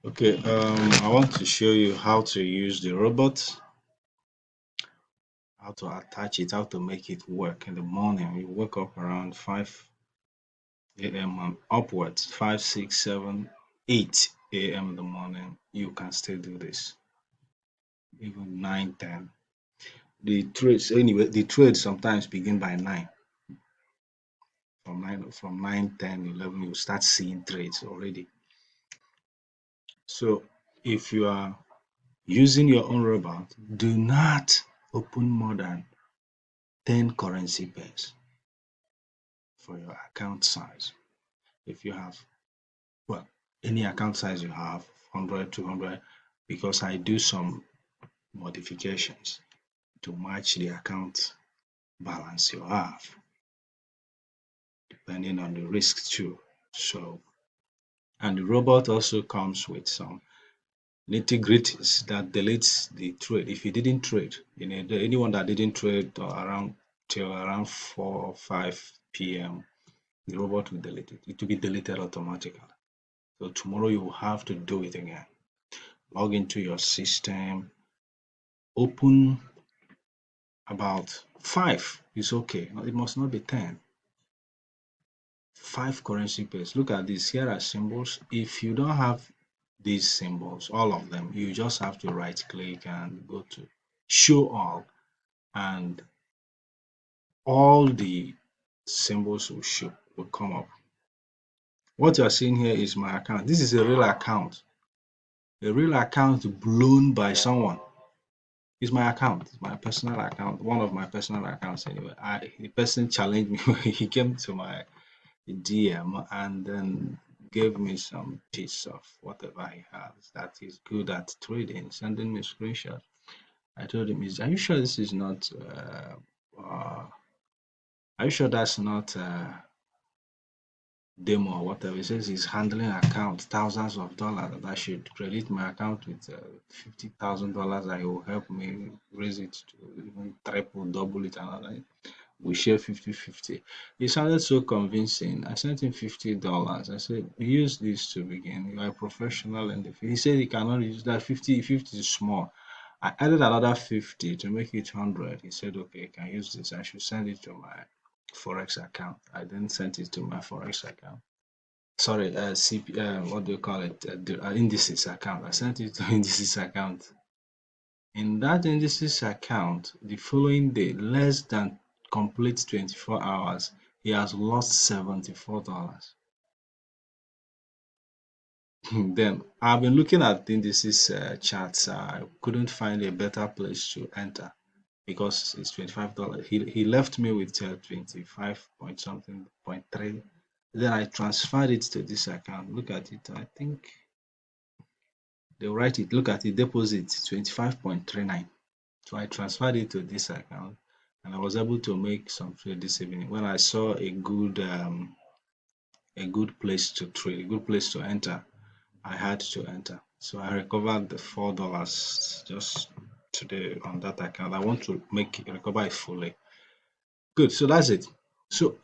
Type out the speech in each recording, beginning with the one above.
Okay, I want to show you how to use the robot, how to attach it, how to make it work in the morning. You wake up around 5 a.m. and upwards, 5, 6, 7, 8 a.m. in the morning. You can still do this, even 9, 10. The trades, anyway, the trades sometimes begin by 9. From 9, 10, 11, you start seeing trades already. So if you are using your own robot, do not open more than 10 currency pairs for your account size. If you have, well, any account size you have, 100, 200, because I do some modifications to match the account balance you have, depending on the risk too. So, and the robot also comes with some nitty-gritties that deletes the trade. If you didn't trade, anyone that didn't trade around till around 4 or 5 p.m., the robot will delete it. It will be deleted automatically. So tomorrow you will have to do it again. Log into your system, open about 5 is okay. It must not be 10. 5 currency pairs. Look at this. Here are symbols. If you don't have these symbols, all of them, you just have to right click and go to show all, and all the symbols will come up. What you're seeing here is my account. This is a real account. A real account blown by someone. It's my account. It's my personal account. One of my personal accounts anyway. The person challenged me. He came to my DM and then gave me some piece of whatever he has that he's good at trading, sending me a screenshot. I told him, "Are you sure this is not? Are you sure that's not demo or whatever?" He says he's handling account thousands of dollars, that I should credit my account with $50,000, that he will help me raise it to even triple, double it, and all that. We share 50-50. It sounded so convincing. I sent him $50. I said, use this to begin. You are a professional in the field. He said he cannot use that. 50 is small. I added another 50 to make it 100. He said, okay, I can use this. I should send it to my Forex account. I then sent it to my Forex account. Sorry, what do you call it? The indices account. I sent it to indices account. In that indices account, the following day, less than complete 24 hours, he has lost $74. Then I've been looking at the indices charts. I couldn't find a better place to enter because it's $25. He left me with 25 point something, 0.3. Then I transferred it to this account. Look at it. I think they'll write it. Look at it. Deposit 25.39. So I transferred it to this account, and I was able to make some trade this evening. When I saw a good place to trade, a good place to enter, I had to enter. So I recovered the $4 just today on that account. I want to recover it fully. Good. So that's it. So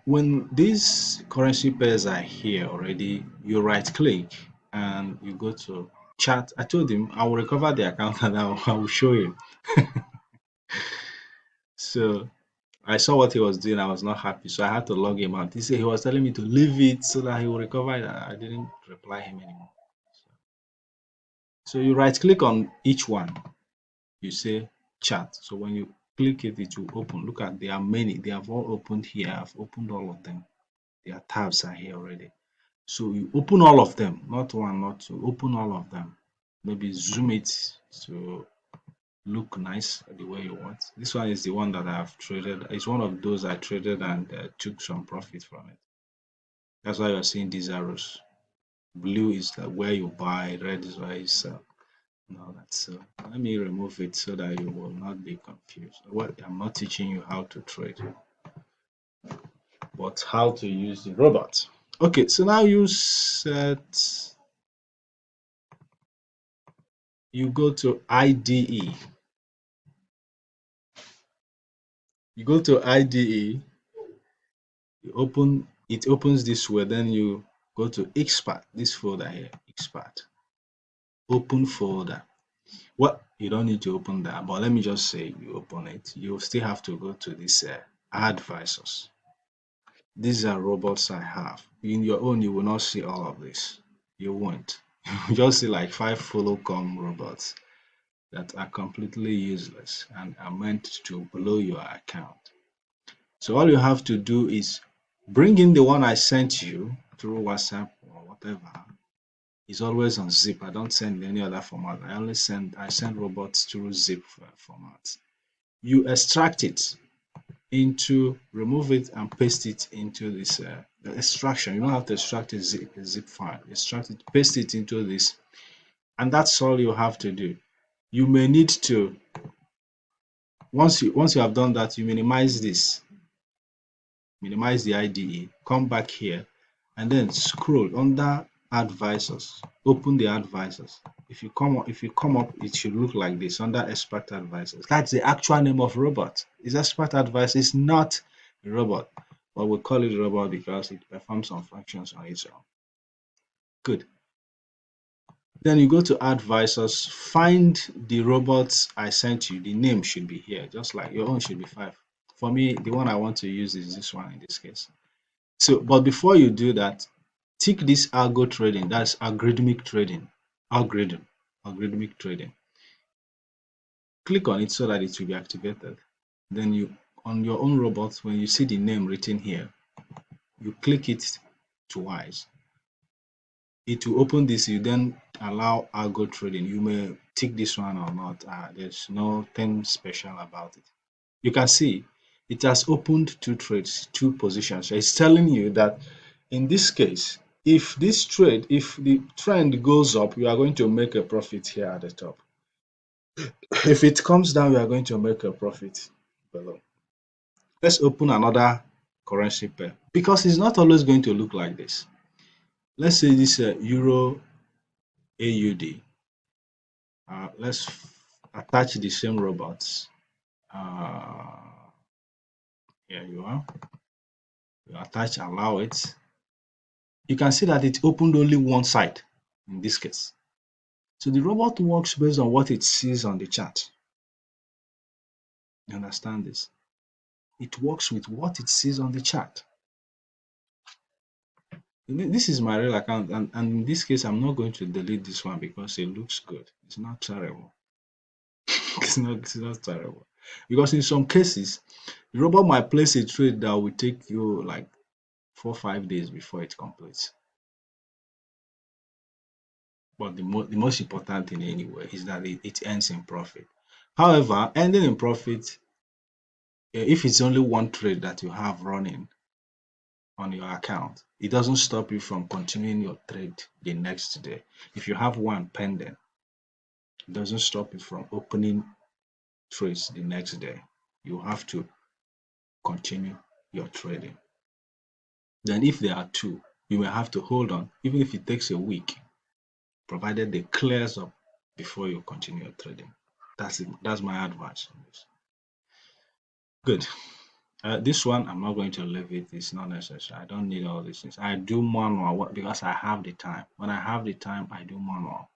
when these currency pairs are here already, you right click and you go to chat. I told him I will recover the account and I will show him. So I saw what he was doing. I was not happy, so I had to log him out. He said he was telling me to leave it so that he will recover it. I didn't reply him anymore. So you right click on each one. You say chat. So when you click it, it will open. Look at, there are many. They have all opened here. I've opened all of them. Their tabs are here already. So you open all of them, not one, not two. Open all of them. Maybe zoom it to look nice the way you want. This one is the one that I've traded. It's one of those I traded and took some profit from it. That's why you're seeing these arrows. Blue is like where you buy, red is where you sell. And all that. So let me remove it so that you will not be confused. What I'm not teaching you how to trade, but how to use the robot. Okay, so now you go to IDE. You go to IDE, it opens this way, then you go to expert, this folder here, expert. Open folder. Well, you don't need to open that, but let me just say you open it. You still have to go to this advisors. These are robots I have. In your own, you will not see all of this. You won't. You just see like five follow-come robots that are completely useless and are meant to blow your account. So all you have to do is bring in the one I sent you through WhatsApp or whatever. It's always on zip. I don't send any other format. I send robots through zip format. You extract it into, remove it and paste it into this the extraction. You don't have to extract a zip file. Extract it, paste it into this, and that's all you have to do. You may need to, once you have done that, you minimize this, minimize the IDE, come back here, and then scroll under advisors. Open the advisors. If you come up, it should look like this under expert advisors. That's the actual name of robot. It's expert advisor. It's not a robot, but we call it a robot because it performs some functions on its own. Good. Then you go to advisors, find the robots I sent you. The name should be here, just like your own should be 5. For me, the one I want to use is this one in this case. So, but before you do that, tick this algo trading. That's algorithmic trading. Algorithmic trading. Click on it so that it will be activated. Then you, on your own robot, when you see the name written here, you click it twice. It will open this. You then allow algo trading. You may tick this one or not. There's nothing special about it. You can see it has opened 2 trades, 2 positions. So it's telling you that in this case, if the trend goes up, you are going to make a profit here at the top. If it comes down, you are going to make a profit below. Let's open another currency pair because it's not always going to look like this. Let's say this Euro AUD. Let's attach the same robots. Here you are. You attach, allow it. You can see that it opened only one side in this case. So the robot works based on what it sees on the chart. You understand this? It works with what it sees on the chart. This is my real account, and in this case, I'm not going to delete this one because it looks good. It's not terrible. It's not terrible. Because in some cases, the robot might place a trade that will take you like 4 or 5 days before it completes. But the most important thing anyway is that it ends in profit. However, ending in profit, if it's only one trade that you have running on your account, it doesn't stop you from continuing your trade the next day. If you have one pending, it doesn't stop you from opening trades the next day. You have to continue your trading. Then if there are 2, you may have to hold on, even if it takes a week, provided they clears up before you continue your trading. That's it. That's my advice on this. Good. This one, I'm not going to leave it. It's not necessary. I don't need all these things. I do manual because I have the time. When I have the time, I do manual.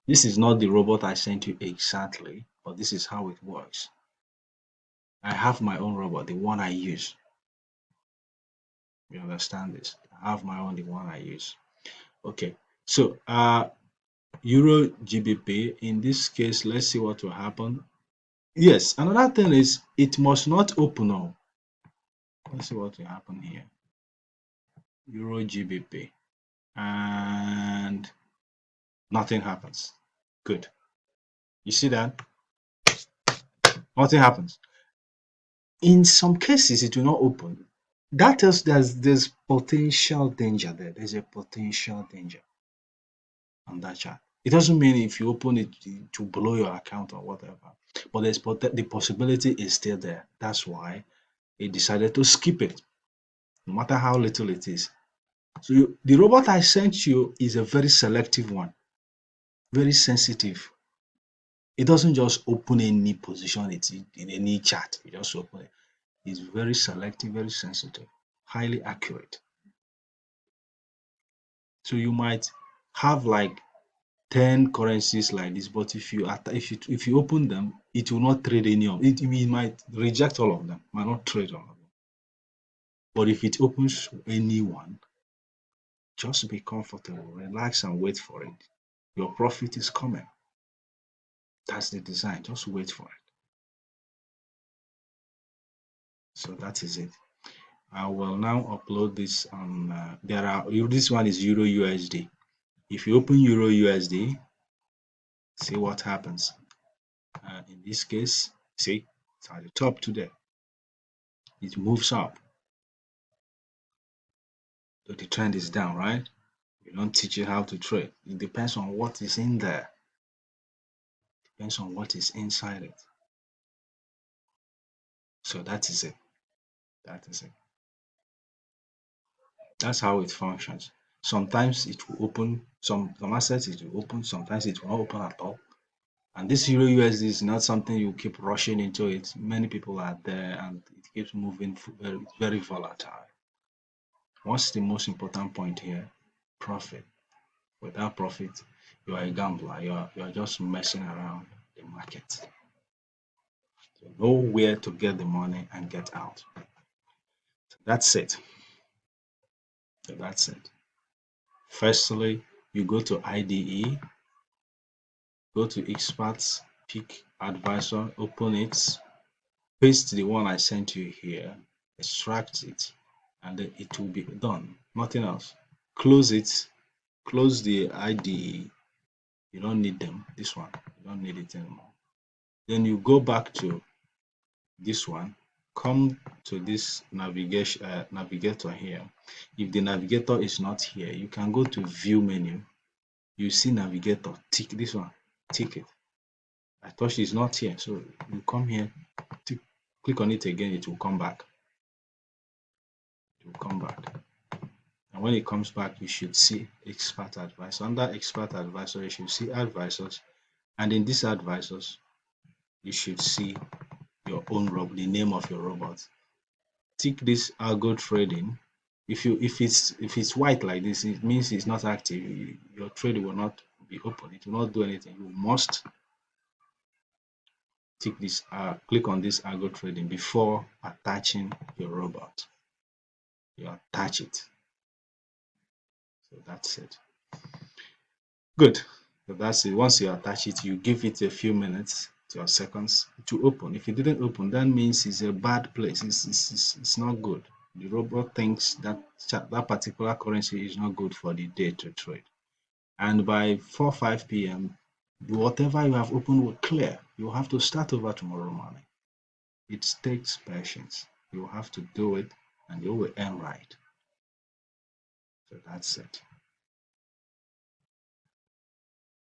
This is not the robot I sent you exactly, but this is how it works. I have my own robot, the one I use. You understand this? I have my own, the one I use. Okay. So, Euro GBP, in this case, let's see what will happen. Yes, another thing is it must not open up. Let's see what will happen here. Euro GBP. And nothing happens. Good. You see that? Nothing happens. In some cases, it will not open. That tells there's potential danger there. There's a potential danger on that chart. It doesn't mean if you open it to blow your account or whatever, but the possibility is still there. That's why it decided to skip it, no matter how little it is. So the robot I sent you is a very selective one, very sensitive. It doesn't just open any position it's in any chart. It just open it. It's very selective, very sensitive, highly accurate. So you might have like 10 currencies like this, but if you open them, it will not trade any of it. It might reject all of them, might not trade all of them. But if it opens any one, just be comfortable, relax, and wait for it. Your profit is coming. That's the design. Just wait for it. So that is it. I will now upload this on. This one is Euro USD. If you open Euro USD, see what happens. In this case, see it's at the top today. It moves up. So the trend is down, right? We don't teach you how to trade. It depends on what is in there. Depends on what is inside it. So that is it. That is it. That's how it functions. Sometimes it will open, some assets it will open, sometimes it will not open at all. And this Euro USD is not something you keep rushing into it. Many people are there and it keeps moving very, very volatile. What's the most important point here? Profit. Without profit, you are a gambler. You are just messing around the market. So know where to get the money and get out. So that's it. So that's it. Firstly, you go to IDE, go to experts, pick advisor, open it, paste the one I sent you here, extract it, and then it will be done. Nothing else. Close it, close the IDE. You don't need them. This one, you don't need it anymore. Then you go back to this one, come to this navigator here. If the navigator is not here, you can go to view menu. You see navigator, tick this one, tick it. I thought she's not here, so you come here, tick, click on it again, it will come back. It will come back. And when it comes back, you should see expert advisor. Under expert advisor, you should see advisors. And in these advisors, you should see your own robot, the name of your robot. Tick this algo trading. If it's white like this, it means it's not active. Your trade will not be open. It will not do anything. You must tick this click on this algo trading before attaching your robot. You attach it. So that's it. Good. So that's it. Once you attach it, you give it a few minutes or seconds to open. If it didn't open, that means it's a bad place. It's not good. The robot thinks that that particular currency is not good for the day to trade. And by 4 5 p.m., whatever you have opened will clear. You have to start over tomorrow morning. It takes patience. You have to do it and you will earn right. So that's it.